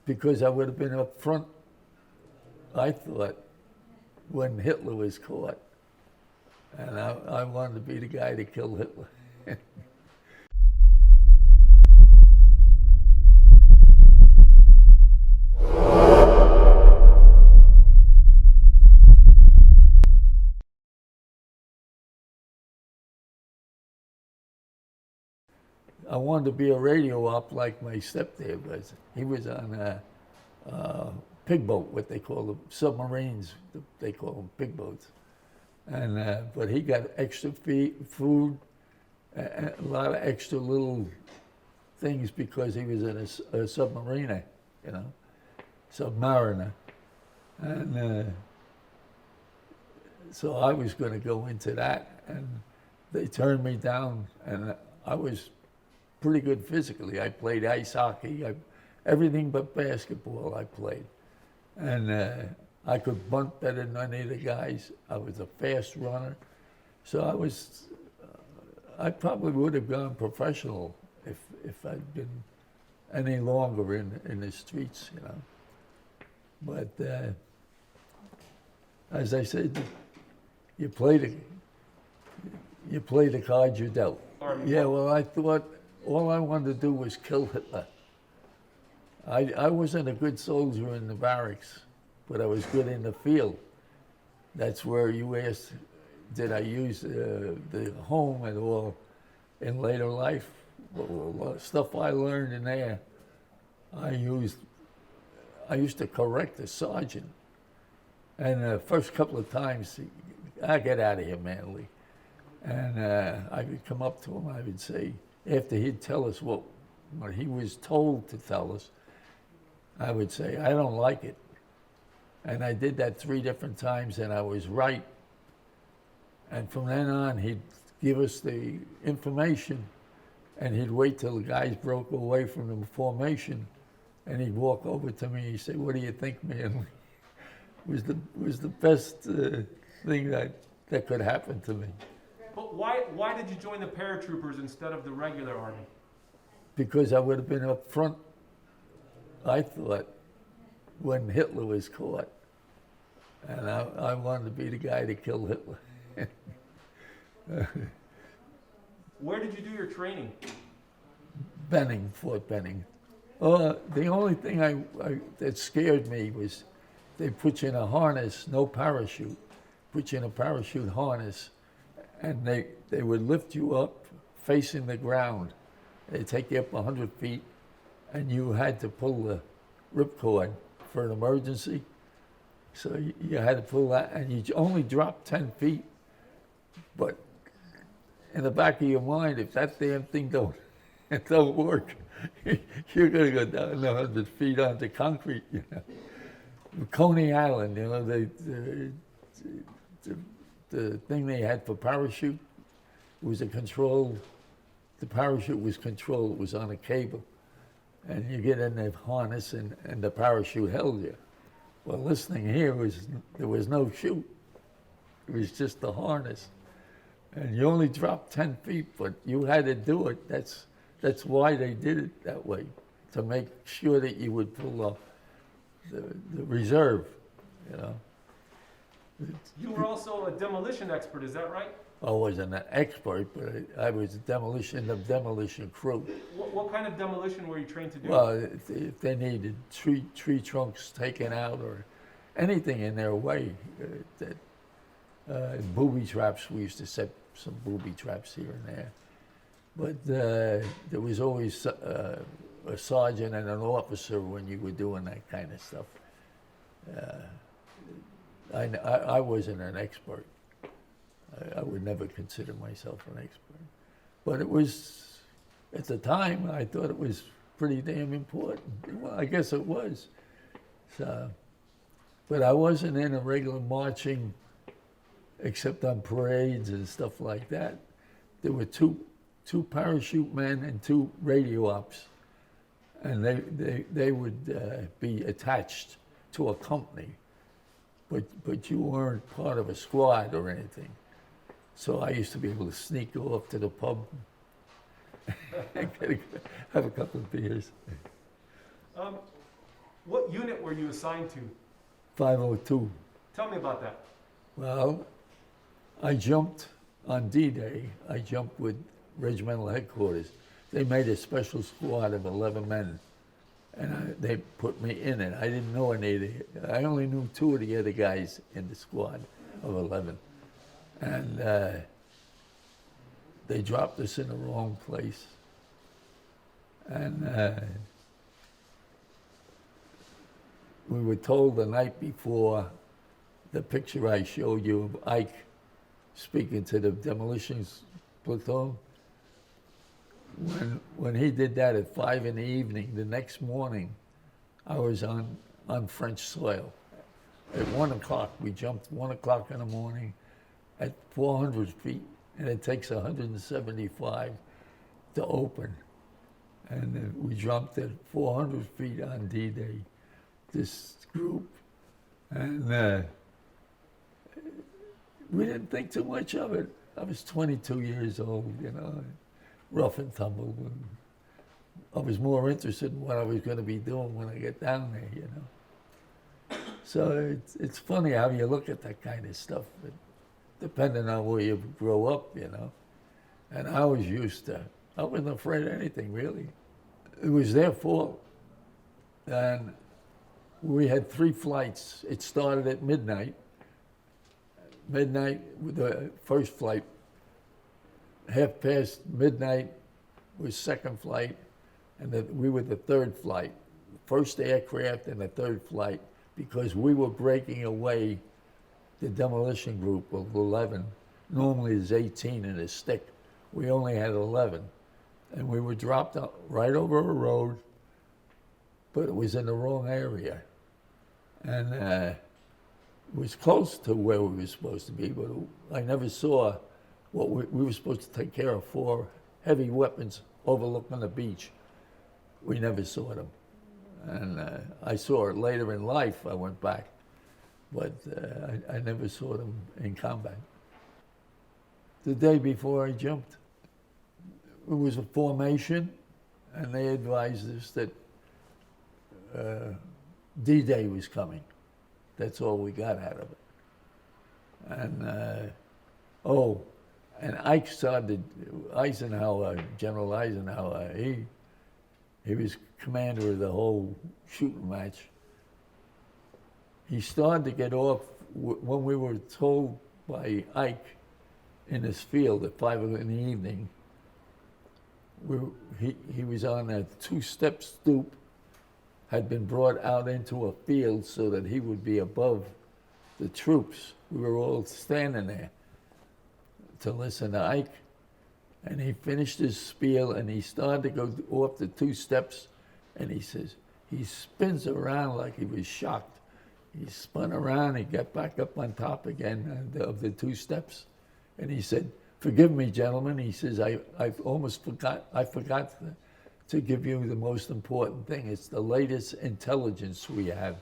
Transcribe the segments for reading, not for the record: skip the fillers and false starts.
because I would have been up front, I thought, when Hitler was caught. And I wanted to be the guy to kill Hitler. I wanted to be a radio op like my stepdad was. He was on a pig boat, what they call them, submarines. They call them pig boats. And but he got extra food, a lot of extra little things because he was in a submariner, you know, submariner. And so I was going to go into that, and they turned me down, and I was pretty good physically. I played ice hockey, everything but basketball I played. And I could bunt better than any of the guys. I was a fast runner. So I probably would have gone professional if I'd been any longer in the streets, you know. But as I said, you play the cards you're dealt. Yeah, well, I thought all I wanted to do was kill Hitler. I wasn't a good soldier in the barracks, but I was good in the field. That's where you asked, did I use the home at all in later life? Well, a lot of stuff I learned in there, I used to correct the sergeant. And the first couple of times, I get out of here, Manley. And I would come up to him, I would say, after he'd tell us what he was told to tell us, I would say, I don't like it. And I did that 3 different times, and I was right. And from then on, he'd give us the information, and he'd wait till the guys broke away from the formation, and he'd walk over to me, he'd say, what do you think, man? It was the best thing that could happen to me. But why did you join the Paratroopers instead of the regular Army? Because I would have been up front, I thought, when Hitler was caught. And I wanted to be the guy to kill Hitler. Where did you do your training? Benning, Fort Benning. The only thing that scared me was they put you in a harness, no parachute, put you in a parachute harness, and they would lift you up facing the ground. They'd take you up 100 feet, and you had to pull the ripcord for an emergency. So you had to pull that, and you only dropped 10 feet. But in the back of your mind, if that damn thing don't work, you're going to go down 100 feet onto concrete, you know. Coney Island, you know, the thing they had for parachute was the parachute was controlled, it was on a cable. And you get in the harness and the parachute held you. Well, listening here there was no chute. It was just the harness. And you only dropped 10 feet, but you had to do it. That's why they did it that way, to make sure that you would pull off the reserve, you know. You were also a demolition expert, is that right? I wasn't an expert, but I was the demolition crew. What kind of demolition were you trained to do? Well, if they needed tree trunks taken out or anything in their way, booby traps, we used to set some booby traps here and there. But there was always a sergeant and an officer when you were doing that kind of stuff. I wasn't an expert. I would never consider myself an expert. But it was, at the time, I thought it was pretty damn important. Well, I guess it was. So, but I wasn't in a regular marching, except on parades and stuff like that. There were two parachute men and 2 radio ops. And they would be attached to a company. But you weren't part of a squad or anything. So I used to be able to sneak off to the pub and have a couple of beers. What unit were you assigned to? 502. Tell me about that. Well, I jumped on D-Day. I jumped with regimental headquarters. They made a special squad of 11 men, and they put me in it. I didn't know any of the, I only knew 2 of the other guys in the squad of 11. And they dropped us in the wrong place. And we were told the night before, the picture I showed you of Ike speaking to the demolition platoon, when he did that at 5 in the evening, the next morning, I was on French soil. At 1 o'clock, we jumped 1 o'clock in the morning at 400 feet, and it takes 175 to open. And we jumped at 400 feet on D-Day, this group, and we didn't think too much of it. I was 22 years old, you know, rough and tumble. I was more interested in what I was going to be doing when I get down there, you know. So it's funny how you look at that kind of stuff, but depending on where you grow up, you know. And I was used to, I wasn't afraid of anything, really. It was their fault. And we had 3 flights. It started at midnight. Midnight with the first flight. 1:30 midnight was second flight, and we were the 3rd flight. First aircraft and the 3rd flight, because we were breaking away the demolition group of 11. Normally there's 18 in a stick. We only had 11. And we were dropped out right over a road, but it was in the wrong area. And it was close to where we were supposed to be, but I never saw what we were supposed to take care of 4 heavy weapons overlooking the beach. We never saw them. And I saw it later in life, I went back, but I never saw them in combat. The day before I jumped, it was a formation, and they advised us that D-Day was coming. That's all we got out of it. And, and Ike started, Eisenhower, General Eisenhower, he was commander of the whole shooting match. He started to get off when we were told by Ike in his field at 5 in the evening. He was on a 2-step stoop, had been brought out into a field so that he would be above the troops. We were all standing there to listen to Ike. And he finished his spiel, and he started to go off the 2 steps, and he says, he spins around like he was shocked. He spun around, he got back up on top again of the 2 steps, and he said, "Forgive me, gentlemen," he says, I forgot to give you the most important thing. It's the latest intelligence we have.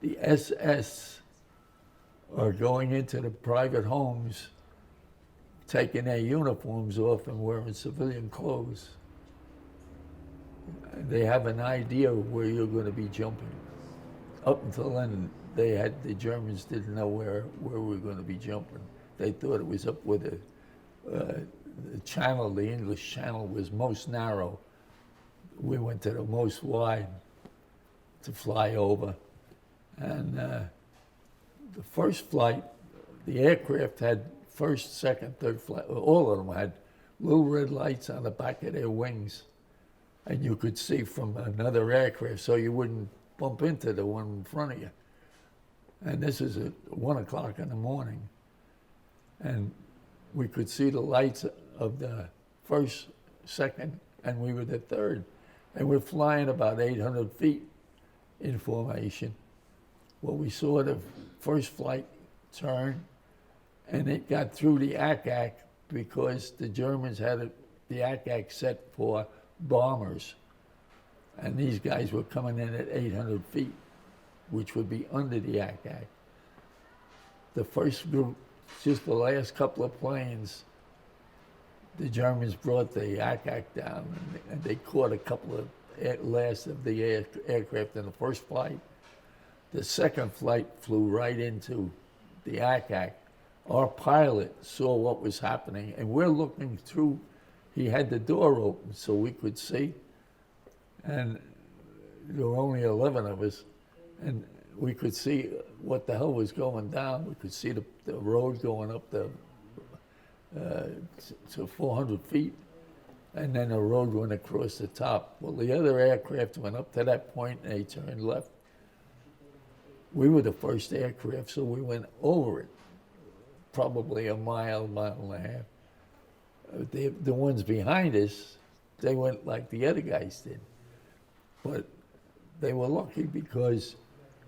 The SS are going into the private homes, taking their uniforms off and wearing civilian clothes. They have an idea of where you're going to be jumping. Up until then, the Germans didn't know where we were going to be jumping. They thought it was up where the channel, the English channel, was most narrow. We went to the most wide to fly over. And the first flight, the aircraft had first, second, third flight. All of them had little red lights on the back of their wings. And you could see from another aircraft, so you wouldn't bump into the one in front of you. And this is at 1 o'clock in the morning. And we could see the lights of the first, second, and we were the 3rd. And we're flying about 800 feet in formation. Well, we saw the first flight turn, and it got through the ack-ack because the Germans had the ack-ack set for bombers. And these guys were coming in at 800 feet, which would be under the ack-ack. The first group, just the last couple of planes, the Germans brought the ack-ack down, and they caught a couple of last of the aircraft in the first flight. The second flight flew right into the ACAC. Our pilot saw what was happening, and we're looking through. He had the door open so we could see, and there were only 11 of us, and we could see what the hell was going down. We could see the road going up to 400 feet, and then the road went across the top. Well, the other aircraft went up to that point, and they turned left. We were the first aircraft, so we went over it, probably a mile and a half. The ones behind us, they went like the other guys did. But they were lucky because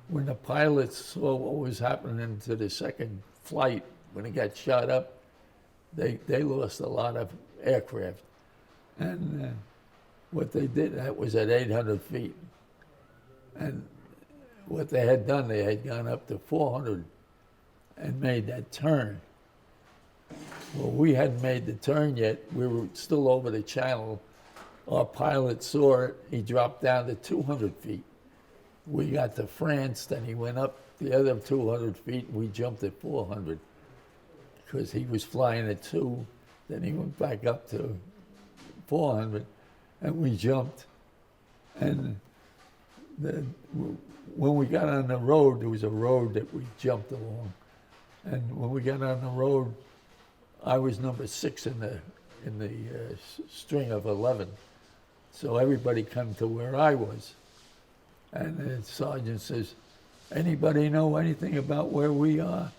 when the pilots saw what was happening to the second flight, when it got shot up, they lost a lot of aircraft. And what they did, that was at 800 feet. And what they had done, they had gone up to 400 and made that turn. Well, we hadn't made the turn yet. We were still over the channel. Our pilot saw it. He dropped down to 200 feet. We got to France, then he went up the other 200 feet, and we jumped at 400 because he was flying at 2. Then he went back up to 400, and we jumped. And when we got on the road, there was a road that we jumped along. And when we got on the road, I was number 6 in the string of 11. So everybody come to where I was. And the sergeant says, anybody know anything about where we are?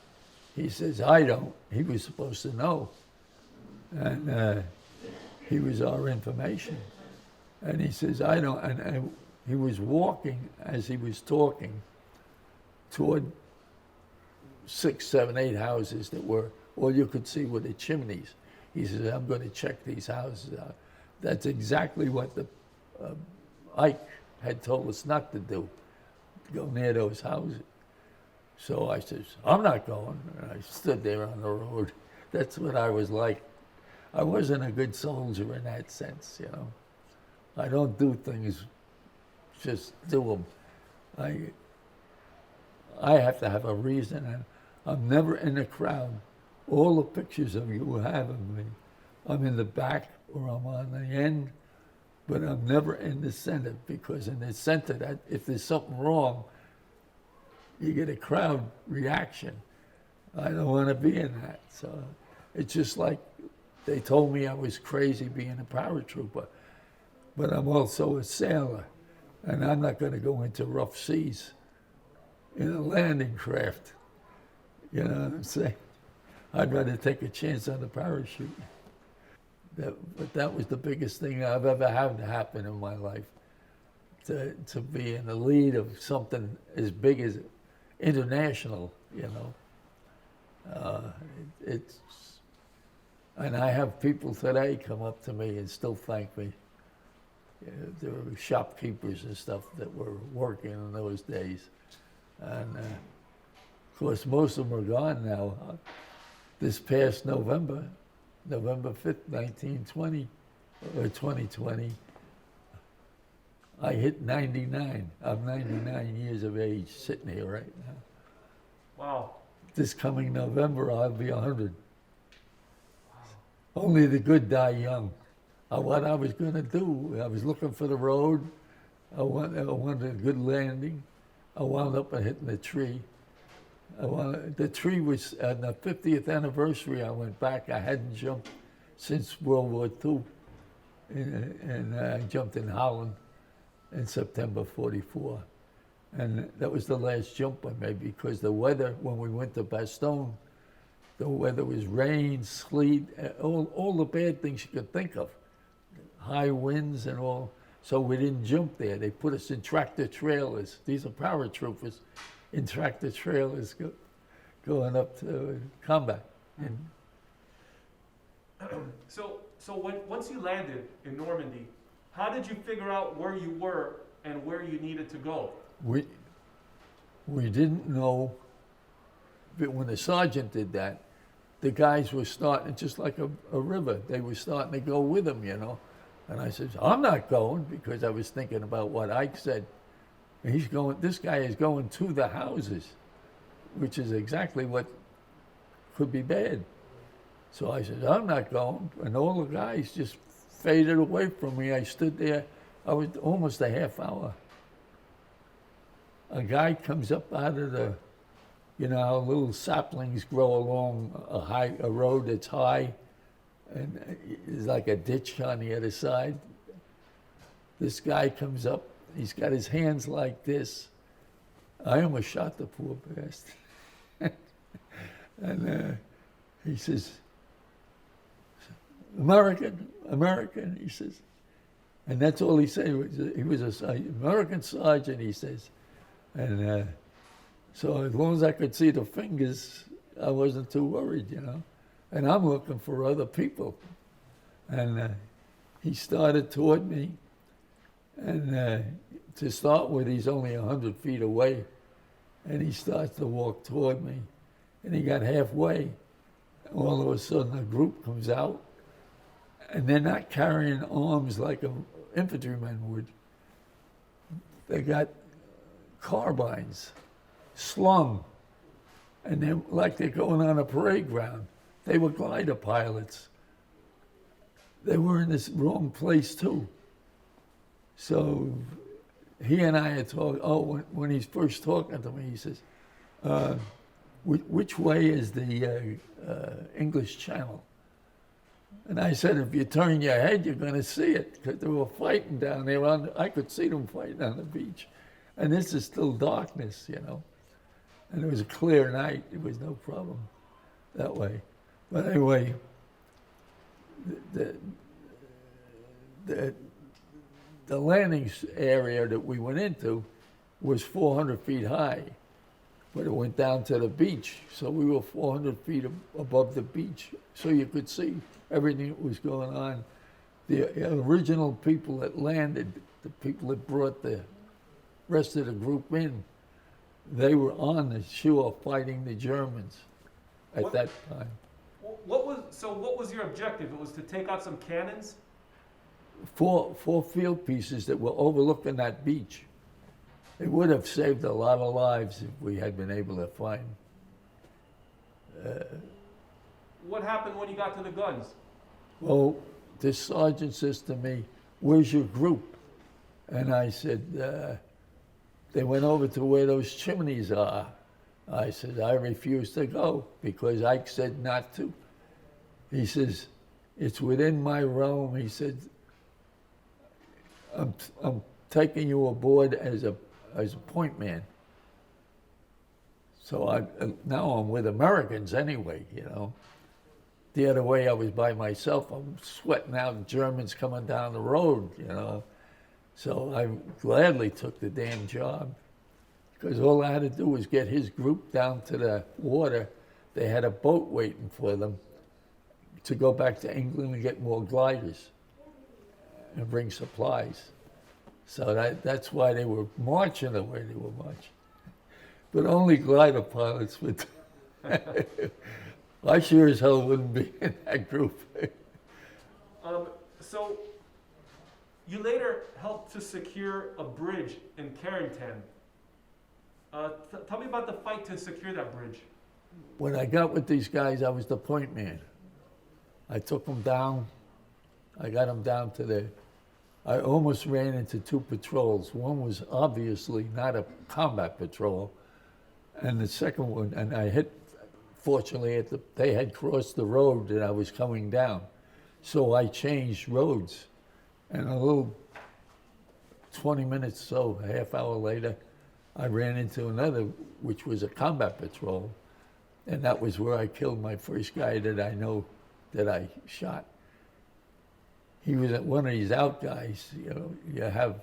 He says, I don't. He was supposed to know. And he was our information. And he says, I don't. And he was walking as he was talking toward 6, 7, 8 houses that were, all you could see were the chimneys. He says, I'm going to check these houses out. That's exactly what the Ike had told us not to do, go near those houses. So I says, I'm not going. And I stood there on the road. That's what I was like. I wasn't a good soldier in that sense, you know. I don't do things, just do them. I have to have a reason, and I'm never in the crowd. All the pictures of you have of me, I'm in the back or I'm on the end, but I'm never in the center, because in the center, that if there's something wrong, you get a crowd reaction. I don't want to be in that. So it's just like they told me I was crazy being a paratrooper, but I'm also a sailor, and I'm not going to go into rough seas in a landing craft. You know what I'm saying? I'd rather take a chance on the parachute. But that was the biggest thing I've ever had to happen in my life, to be in the lead of something as big as international, you know. And I have people today come up to me and still thank me. There were shopkeepers and stuff that were working in those days. And of course, most of them are gone now. This past November 5th, 1920, or 2020, I hit 99. I'm 99 years of age, sitting here right now. Wow. This coming November, I'll be 100. Only the good die young. What I was going to do, I was looking for the road. I wanted a good landing. I wound up hitting the tree. The tree was, on the 50th anniversary, I went back. I hadn't jumped since World War II. And I jumped in Holland in September '44. And that was the last jump I made, because the weather, when we went to Bastogne, the weather was rain, sleet, all the bad things you could think of. High winds and all. So we didn't jump there. They put us in tractor trailers. These are paratroopers in tractor trailers going up to combat. And So once you landed in Normandy, how did you figure out where you were and where you needed to go? we didn't know, but when the sergeant did that, the guys were starting, just like a river, they were starting to go with him, you know. And I said, I'm not going, because I was thinking about what Ike said. And he's going, this guy is going to the houses, which is exactly what could be bad. So I said, I'm not going. And all the guys just faded away from me. I stood there, I was almost a half hour. A guy comes up out of the, you know how little saplings grow along a road that's high, and there's like a ditch on the other side. This guy comes up, he's got his hands like this. I almost shot the poor bastard. And he says, American, American, he says. And that's all he said. He was an American sergeant, he says. And so as long as I could see the fingers, I wasn't too worried, you know. And I'm looking for other people. And he started toward me. And to start with, he's only 100 feet away. And he starts to walk toward me. And he got halfway. All of a sudden, a group comes out. And they're not carrying arms like an infantryman would. They got carbines slung, and they're like they're going on a parade ground. They were glider pilots. They were in this wrong place too. So he and I had talked. Oh, when he's first talking to me, he says, which way is the English Channel? And I said, if you turn your head, you're going to see it, because they were fighting down there. I could see them fighting on the beach. And this is still darkness, you know. And it was a clear night. There was no problem that way. But anyway, the landing area that we went into was 400 feet high, but it went down to the beach. So we were 400 feet above the beach, so you could see everything that was going on. The original people that landed, the people that brought the rest of the group in, they were on the shore fighting the Germans at that time. What was your objective? It was to take out some cannons? Four field pieces that were overlooking that beach. It would have saved a lot of lives if we had been able to find. What happened when you got to the guns? Well, this sergeant says to me, where's your group? And I said, they went over to where those chimneys are. I said, I refuse to go because Ike said not to. He says, it's within my realm. He said, I'm taking you aboard as a point man. So now I'm with Americans anyway, you know. The other way I was by myself. I'm sweating out Germans coming down the road, you know. So I gladly took the damn job, because all I had to do was get his group down to the water. They had a boat waiting for them to go back to England and get more gliders and bring supplies. So that's why they were marching the way they were marching. But only glider pilots would. I sure as hell wouldn't be in that group. So you later helped to secure a bridge in Carrington. Tell me about the fight to secure that bridge. When I got with these guys, I was the point man. I took them down. I got them down to I almost ran into two patrols. One was obviously not a combat patrol, and the second one, and I hit, fortunately, they had crossed the road that I was coming down. So I changed roads, and a little 20 minutes, so a half hour later, I ran into another, which was a combat patrol, and that was where I killed my first guy that I know that I shot. He was one of these out guys, you know, you have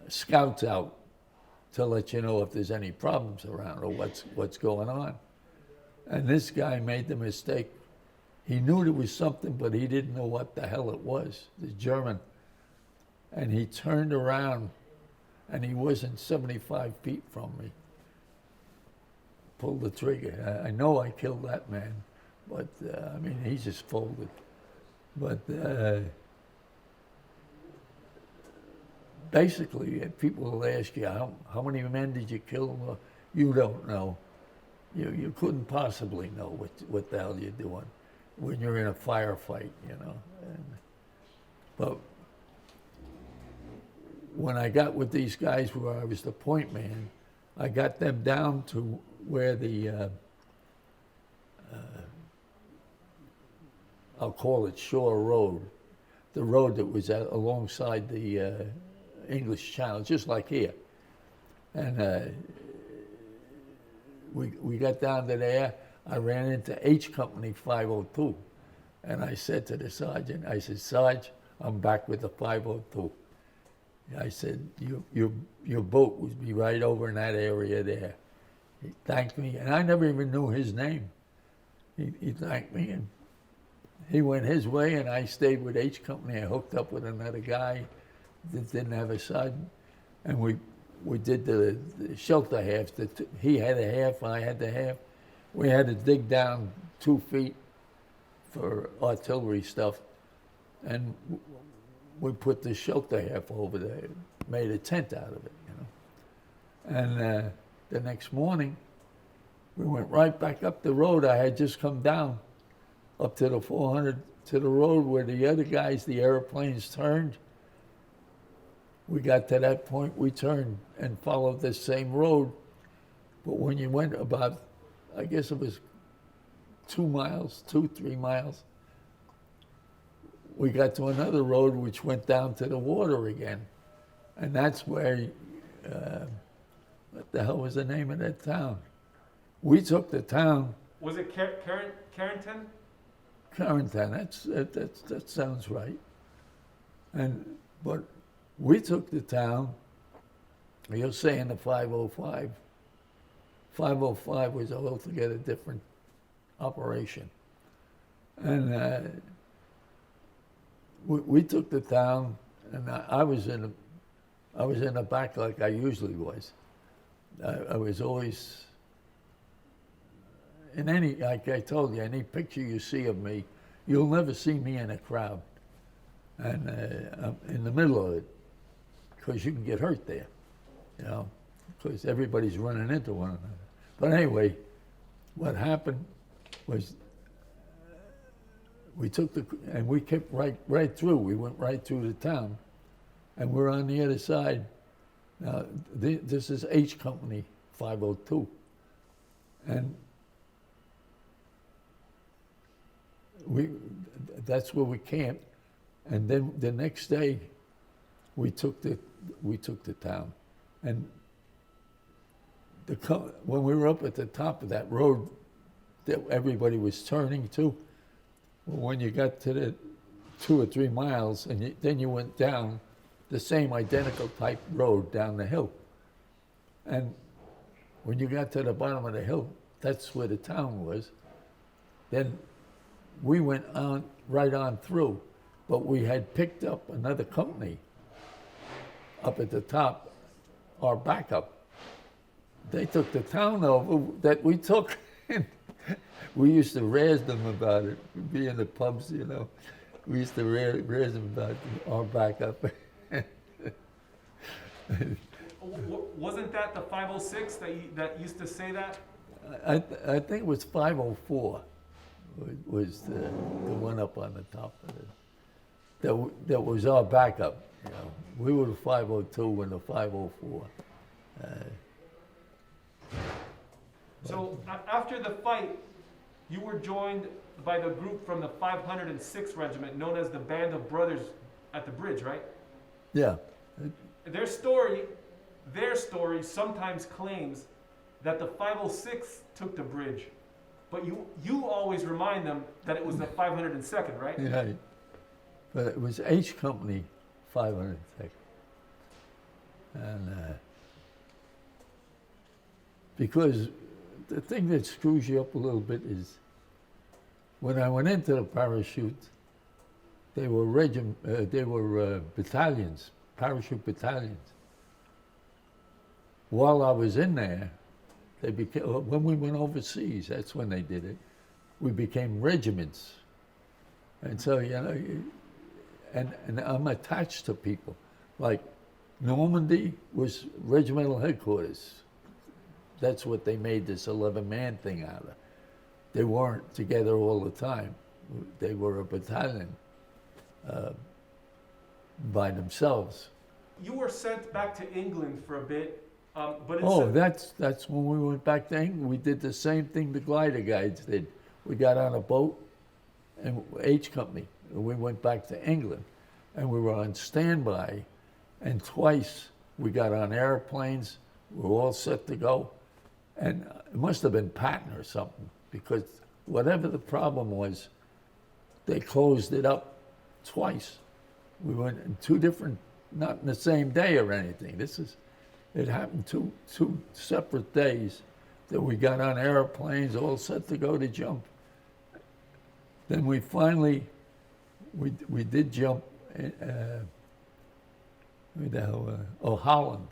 scouts out to let you know if there's any problems around or what's going on. And this guy made the mistake. He knew there was something, but he didn't know what the hell it was, the German. And he turned around, and he wasn't 75 feet from me. Pulled the trigger. I know I killed that man, but I mean, he just folded. But basically, people will ask you, how many men did you kill? Well, you don't know. You couldn't possibly know what the hell you're doing when you're in a firefight, you know. But when I got with these guys where I was the point man, I got them down to where the, I'll call it Shore Road, the road that was alongside the English Channel, just like here. And we got down to there. I ran into H Company 502. And I said to the sergeant, I said, Sarge, I'm back with the 502. I said, your boat would be right over in that area there. He thanked me, and I never even knew his name. He thanked me, and he went his way, and I stayed with H Company. I hooked up with another guy that didn't have a sergeant, and we did the shelter half. He had a half, I had the half. We had to dig down 2 feet for artillery stuff, and we put the shelter half over there, made a tent out of it, you know. And the next morning, we went right back up the road. I had just come down up to the 400, to the road where the other guys, the airplanes turned. We got to that point, we turned and followed the same road. But when you went about, I guess it was 2 miles, 3 miles, we got to another road which went down to the water again. And that's where, what the hell was the name of that town? We took the town. Was it Carrington? Carrington, that sounds right. But we took the town. You're saying the 505. 505 was an altogether different operation. And we took the town, and I was in the back like I usually was. I was always in any, like I told you, any picture you see of me, you'll never see me in a crowd, and I'm in the middle of it, because you can get hurt there, you know, because everybody's running into one another. But anyway, what happened was we took and we kept right through. We went right through the town, and we're on the other side. Now, this is H Company 502, and that's where we camped. And then the next day, we took the town, and when we were up at the top of that road that everybody was turning to, when you got to the 2 or 3 miles, and then you went down the same identical type road down the hill. And when you got to the bottom of the hill, that's where the town was. Then we went on right on through, but we had picked up another company up at the top, our backup. They took the town over that we took. We used to razz them about it. We'd be in the pubs, you know. We used to razz them about our backup. Wasn't that the 506 that used to say that? I think it was 504 was the one up on the top of it. That was our backup. You know, we were the 502 and the 504. So after the fight, you were joined by the group from the 506th Regiment, known as the Band of Brothers at the bridge, right? Yeah. Their story sometimes claims that the 506 took the bridge, but you always remind them that it was the 502nd, right? Yeah. But it was H Company 502nd. And because the thing that screws you up a little bit is when I went into the parachute, they were battalions, parachute battalions. While I was in there, they became, when we went overseas, that's when they did it, we became regiments. And so, you know, and I'm attached to people. Like Normandy was regimental headquarters. That's what they made this 11-man thing out of. They weren't together all the time. They were a battalion by themselves. You were sent back to England for a bit, but that's when we went back to England. We did the same thing the glider guides did. We got on a boat, and H Company, and we went back to England, and we were on standby, and twice we got on airplanes. We were all set to go, and it must have been Patton or something, because whatever the problem was, they closed it up twice. We went in two different, not in the same day or anything. It happened two separate days that we got on airplanes all set to go to jump. Then we finally, we did jump, Holland.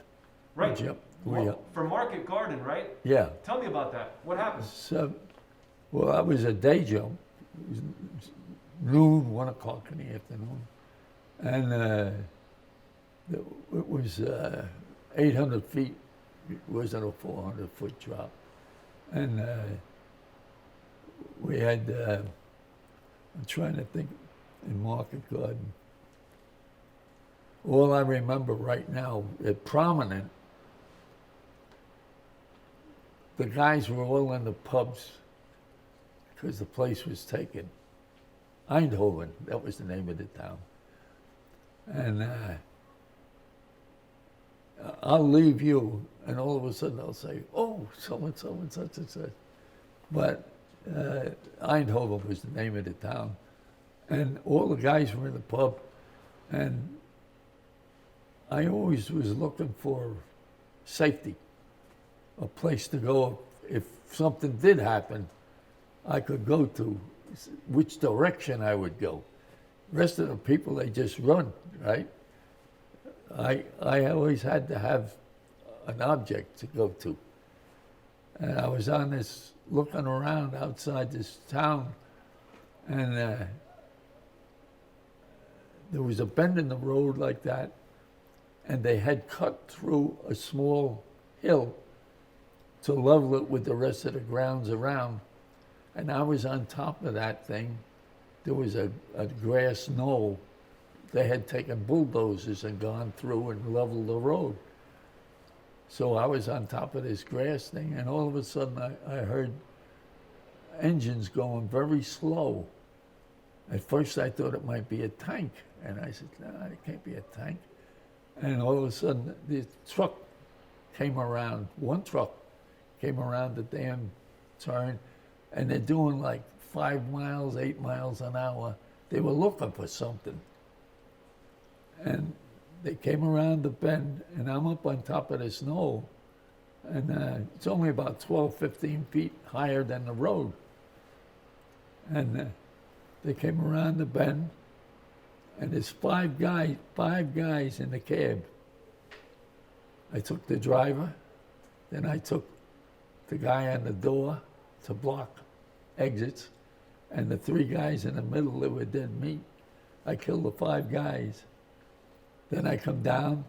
right. We for Market Garden, right? Yeah. Tell me about that. What happened? So, well, that was a day jump. It was noon, 1 o'clock in the afternoon. And it was 800 feet. It wasn't a 400-foot drop. And we had, I'm trying to think, in Market Garden. All I remember right now, at Prominent, the guys were all in the pubs because the place was taken. Eindhoven, that was the name of the town. And I'll leave you, and all of a sudden I'll say, oh, so-and-so and such and such. But Eindhoven was the name of the town. And all the guys were in the pub, and I always was looking for safety, a place to go. If something did happen, I could go to which direction I would go. The rest of the people, they just run, right? I always had to have an object to go to. And I was on this, looking around outside this town, and there was a bend in the road like that, and they had cut through a small hill to level it with the rest of the grounds around. And I was on top of that thing. There was a grass knoll. They had taken bulldozers and gone through and leveled the road. So I was on top of this grass thing, and all of a sudden I heard engines going very slow. At first I thought it might be a tank, and I said, no, it can't be a tank. And all of a sudden the truck came around, one truck came around the damn turn, and they're doing like 5 miles, 8 miles an hour. They were looking for something. And they came around the bend, and I'm up on top of this knoll, and it's only about 12, 15 feet higher than the road. And they came around the bend, and there's five guys in the cab. I took the driver, then I took the guy on the door to block exits, and the 3 guys in the middle that were dead meat. I killed the 5 guys. Then I come down,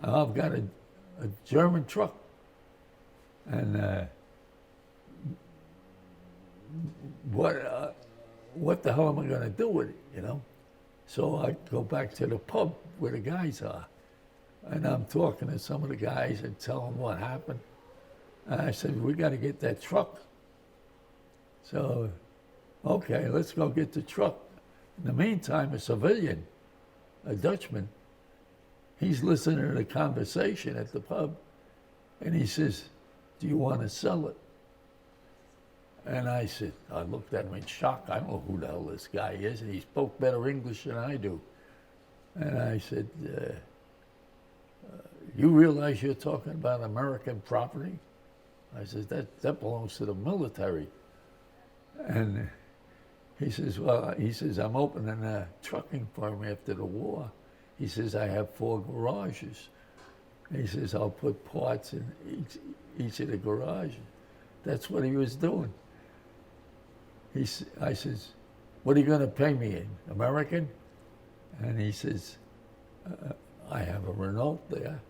I've got a German truck, and what the hell am I gonna do with it, you know? So I go back to the pub where the guys are, and I'm talking to some of the guys and tell them what happened. And I said, we gotta get that truck. So, okay, let's go get the truck. In the meantime, a civilian, a Dutchman, he's listening to the conversation at the pub, and he says, do you want to sell it? And I said, I looked at him in shock. I don't know who the hell this guy is, and he spoke better English than I do. And I said, you realize you're talking about American property? I said, that belongs to the military. And he says, I'm opening a trucking firm after the war. He says, I have 4 garages. He says, I'll put parts in each of the garages. That's what he was doing. I says, what are you going to pay me in? American? And he says, I have a Renault there.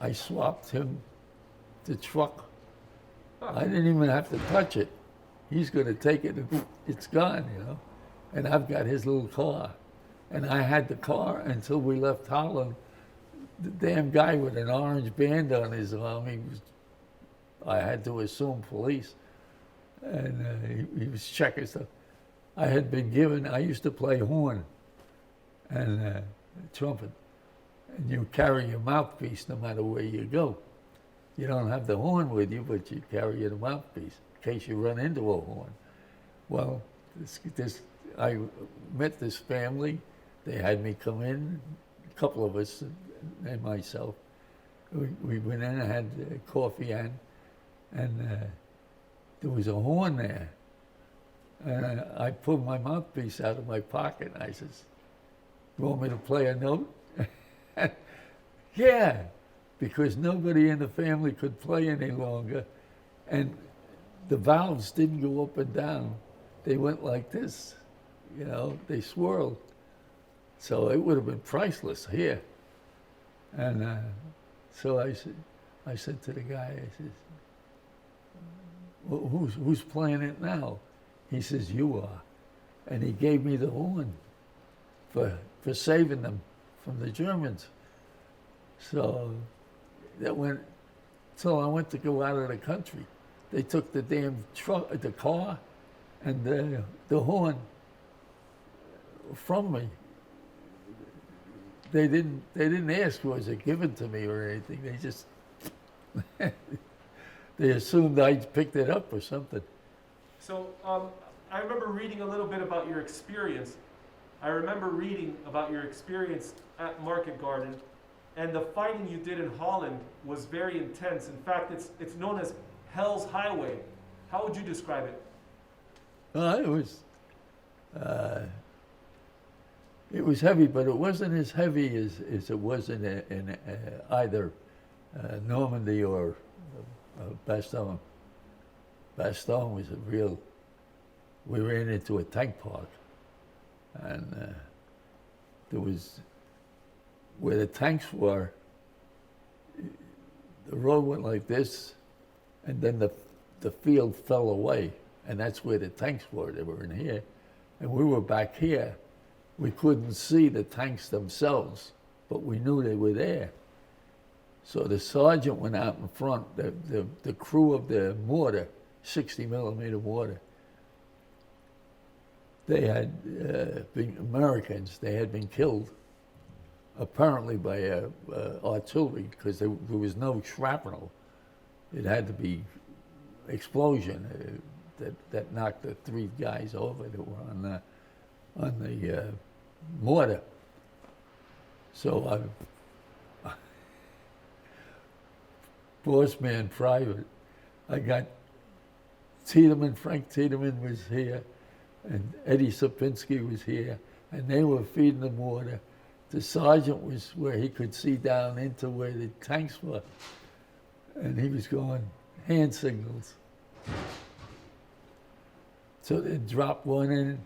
I swapped him the truck. I didn't even have to touch it. He's going to take it and it's gone, you know. And I've got his little car. And I had the car until we left Holland. The damn guy with an orange band on his arm, I had to assume police. And he was checking stuff. I had been given, I used to play horn and trumpet. And you carry your mouthpiece no matter where you go. You don't have the horn with you, but you carry your mouthpiece in case you run into a horn. Well, I met this family. They had me come in, a couple of us and myself. We went in and had coffee and there was a horn there. And I pulled my mouthpiece out of my pocket and I says, "You want me to play a note?" Yeah, because nobody in the family could play any longer. And the valves didn't go up and down. They went like this, you know, they swirled. So it would have been priceless here. And so I said to the guy, I said, well, who's playing it now? He says, "You are." And he gave me the horn for saving them from the Germans. So that went, till I went to go out of the country. They took the damn truck, the car, and the horn from me. They didn't ask, was it given to me or anything. They just, they assumed I picked it up or something. So I remember reading a little bit about your experience. I remember reading about your experience at Market Garden, and the fighting you did in Holland was very intense. In fact, it's known as Hell's Highway. How would you describe it? It was heavy, but it wasn't as heavy as it was in either Normandy or Bastogne. Bastogne was a real. We ran into a tank park, and there was where the tanks were. The road went like this, and then the field fell away, and that's where the tanks were. They were in here, and we were back here. We couldn't see the tanks themselves, but we knew they were there. So the sergeant went out in front, the crew of the mortar, 60 millimeter mortar. They had been Americans, they had been killed, apparently by artillery, because there was no shrapnel. It had to be explosion that knocked the 3 guys over that were on the mortar. So boss man private, I got Tiedemann, Frank Tiedemann was here, and Eddie Sapinski was here, and they were feeding the mortar. The sergeant was where he could see down into where the tanks were, and he was going hand signals. So they'd drop one in,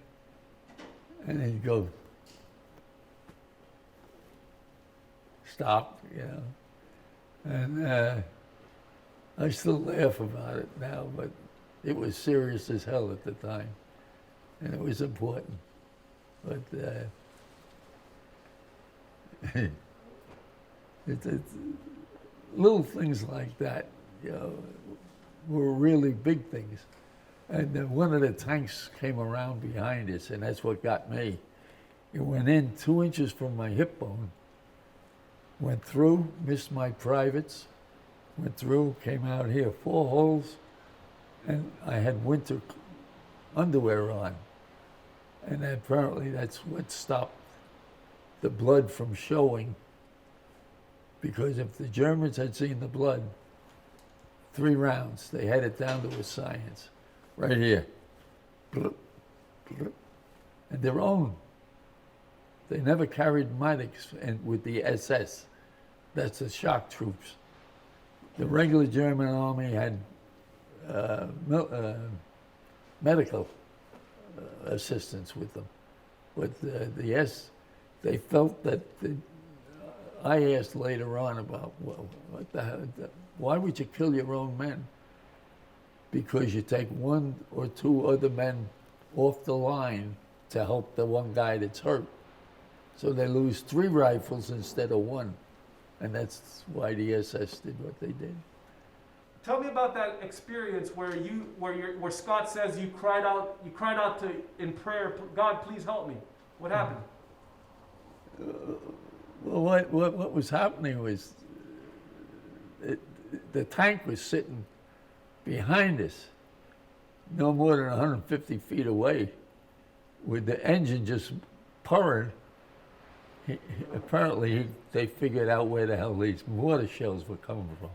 and he'd go, stop, you know. And I still laugh about it now, but it was serious as hell at the time, and it was important. But it's little things like that, you know, were really big things. And then one of the tanks came around behind us, and that's what got me. It went in 2 inches from my hip bone, went through, missed my privates, went through, came out here, 4 holes, and I had winter underwear on. And apparently that's what stopped the blood from showing, because if the Germans had seen the blood, 3 rounds, they had it down to a science. Right here. And their own. They never carried medics with the SS. That's the shock troops. The regular German army had medical assistance with them. But they felt that I asked later on about, well, what the hell, why would you kill your own men? Because you take one or two other men off the line to help the one guy that's hurt. So they lose 3 rifles instead of 1. And that's why the SS did what they did. Tell me about that experience where Scott says you cried out in prayer, God, please help me. What happened? Well, what was happening was the tank was sitting behind us, no more than 150 feet away, with the engine just purring. Apparently, they figured out where the hell these mortar shells were coming from.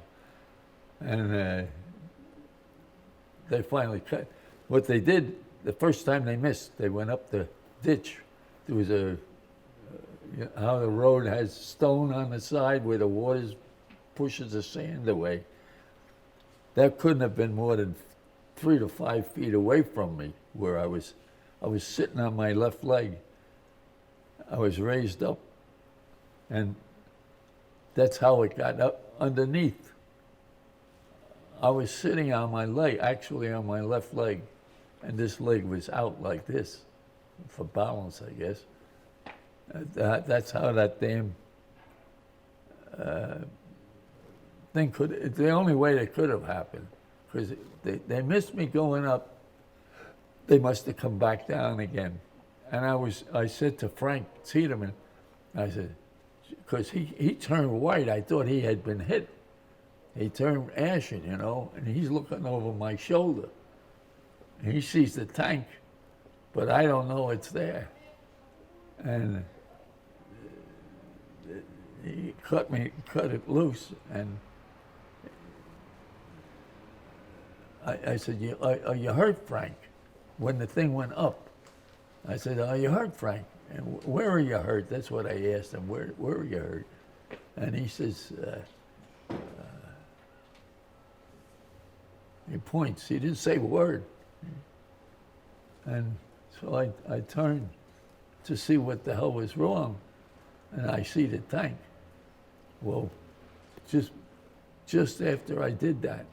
And they finally cut. What they did, the first time they missed, they went up the ditch. There was you know, how the road has stone on the side where the water pushes the sand away. That couldn't have been more than 3 to 5 feet away from me, where I was sitting on my left leg. I was raised up, and that's how it got up underneath. I was sitting on my leg, actually on my left leg, and this leg was out like this, for balance, I guess. That's how that damn thing could, the only way it could have happened, because they missed me going up, they must have come back down again. And I said to Frank Tiedemann, I said, because he turned white, I thought he had been hit. He turned ashen, you know, and he's looking over my shoulder. And he sees the tank, but I don't know it's there. And he cut it loose, and I said, are you hurt, Frank? When the thing went up. I said, are you hurt, Frank? And where are you hurt? That's what I asked him, where are you hurt? And he says, he points, he didn't say a word. And so I turned to see what the hell was wrong, and I see the tank. Well, just after I did that,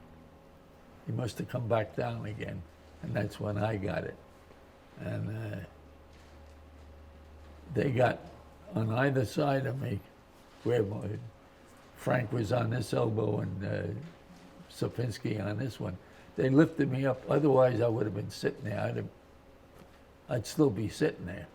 he must have come back down again, and that's when I got it. And they got on either side of me, where Frank was on this elbow and Sapinski on this one. They lifted me up, otherwise I would have been sitting there. I'd still be sitting there.